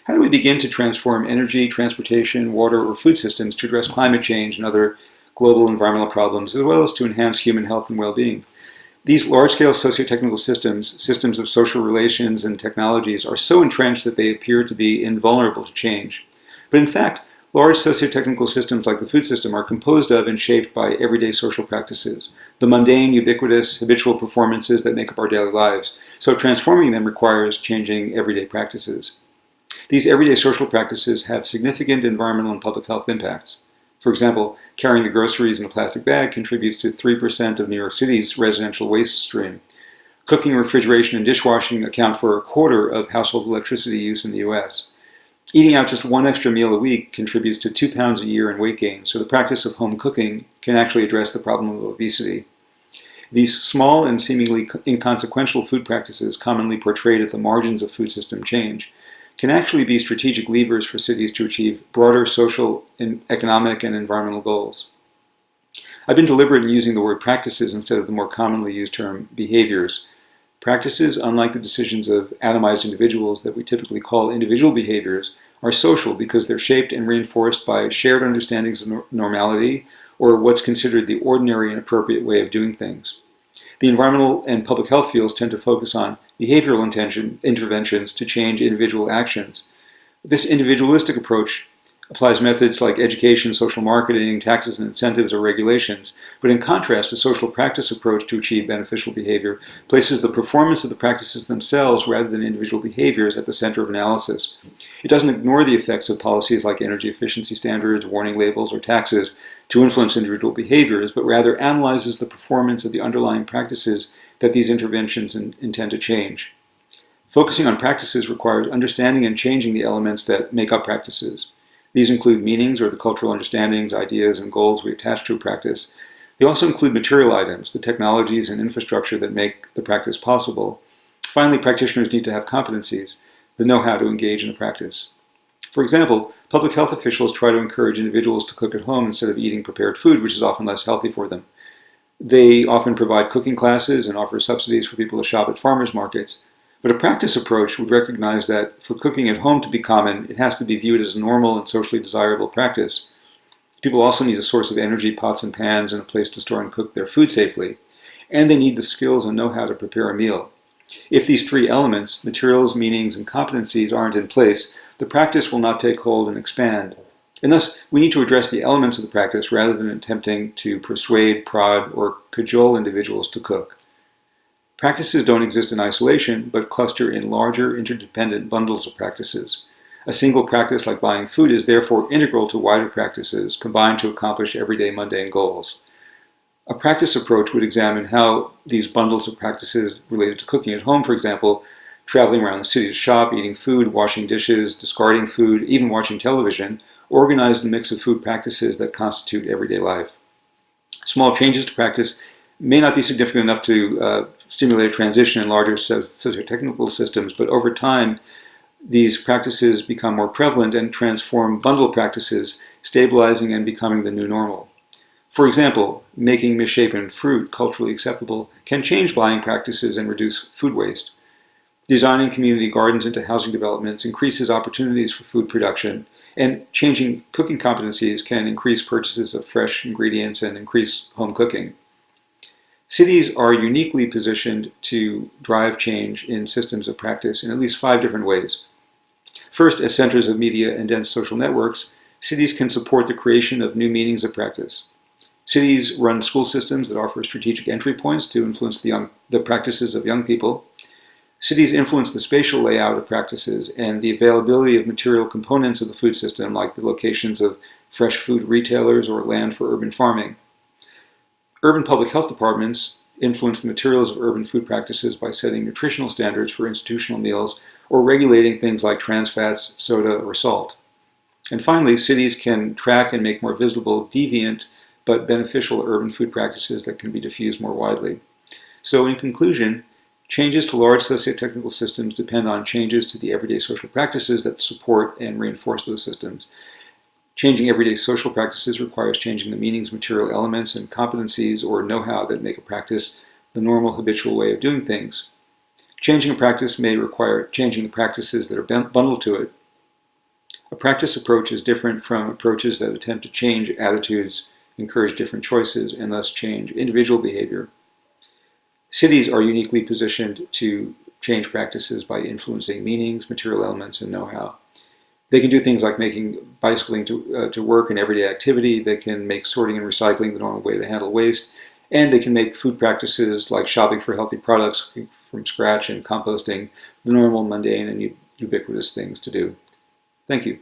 How do we begin to transform energy, transportation, water, or food systems to address climate change and other global environmental problems, as well as to enhance human health and well-being? These large-scale socio-technical systems, systems of social relations and technologies, are so entrenched that they appear to be invulnerable to change. But in fact, large socio-technical systems like the food system are composed of and shaped by everyday social practices, the mundane, ubiquitous, habitual performances that make up our daily lives. So transforming them requires changing everyday practices. These everyday social practices have significant environmental and public health impacts. For example, carrying the groceries in a plastic bag contributes to 3% of New York City's residential waste stream. Cooking, refrigeration, and dishwashing account for a quarter of household electricity use in the US. Eating out just one extra meal a week contributes to 2 pounds a year in weight gain, so the practice of home cooking can actually address the problem of obesity. These small and seemingly inconsequential food practices, commonly portrayed at the margins of food system change, can actually be strategic levers for cities to achieve broader social, economic, and environmental goals. I've been deliberate in using the word practices instead of the more commonly used term behaviors. Practices, unlike the decisions of atomized individuals that we typically call individual behaviors, are social because they're shaped and reinforced by shared understandings of normality or what's considered the ordinary and appropriate way of doing things. The environmental and public health fields tend to focus on behavioral interventions to change individual actions. This individualistic approach applies methods like education, social marketing, taxes and incentives, or regulations, but in contrast, a social practice approach to achieve beneficial behavior places the performance of the practices themselves rather than individual behaviors at the center of analysis. It doesn't ignore the effects of policies like energy efficiency standards, warning labels, or taxes to influence individual behaviors, but rather analyzes the performance of the underlying practices that these interventions intend to change. Focusing on practices requires understanding and changing the elements that make up practices. These include meanings, or the cultural understandings, ideas, and goals we attach to a practice. They also include material items, the technologies and infrastructure that make the practice possible. Finally, practitioners need to have competencies, the know-how to engage in a practice. For example, public health officials try to encourage individuals to cook at home instead of eating prepared food, which is often less healthy for them. They often provide cooking classes and offer subsidies for people to shop at farmers markets. But a practice approach would recognize that for cooking at home to be common, it has to be viewed as a normal and socially desirable practice. People also need a source of energy, pots and pans, and a place to store and cook their food safely. And they need the skills and know-how to prepare a meal. If these three elements, materials, meanings, and competencies, aren't in place, the practice will not take hold and expand. And thus, we need to address the elements of the practice rather than attempting to persuade, prod, or cajole individuals to cook. Practices don't exist in isolation, but cluster in larger, interdependent bundles of practices. A single practice like buying food is therefore integral to wider practices combined to accomplish everyday mundane goals. A practice approach would examine how these bundles of practices related to cooking at home, for example, traveling around the city to shop, eating food, washing dishes, discarding food, even watching television, organize the mix of food practices that constitute everyday life. Small changes to practice may not be significant enough to stimulate a transition in larger socio-technical systems, but over time, these practices become more prevalent and transform bundle practices, stabilizing and becoming the new normal. For example, making misshapen fruit culturally acceptable can change buying practices and reduce food waste. Designing community gardens into housing developments increases opportunities for food production, and changing cooking competencies can increase purchases of fresh ingredients and increase home cooking. Cities are uniquely positioned to drive change in systems of practice in at least 5 different ways. First, as centers of media and dense social networks, cities can support the creation of new meanings of practice. Cities run school systems that offer strategic entry points to influence the practices of young people. Cities influence the spatial layout of practices and the availability of material components of the food system, like the locations of fresh food retailers or land for urban farming. Urban public health departments influence the materials of urban food practices by setting nutritional standards for institutional meals or regulating things like trans fats, soda, or salt. And finally, cities can track and make more visible deviant but beneficial urban food practices that can be diffused more widely. So in conclusion, changes to large socio-technical systems depend on changes to the everyday social practices that support and reinforce those systems. Changing everyday social practices requires changing the meanings, material elements, and competencies or know-how that make a practice the normal habitual way of doing things. Changing a practice may require changing the practices that are bundled to it. A practice approach is different from approaches that attempt to change attitudes, encourage different choices, and thus change individual behavior. Cities are uniquely positioned to change practices by influencing meanings, material elements, and know-how. They can do things like making bicycling to work an everyday activity. They can make sorting and recycling the normal way to handle waste. And they can make food practices like shopping for healthy products from scratch and composting the normal, mundane, and ubiquitous things to do. Thank you.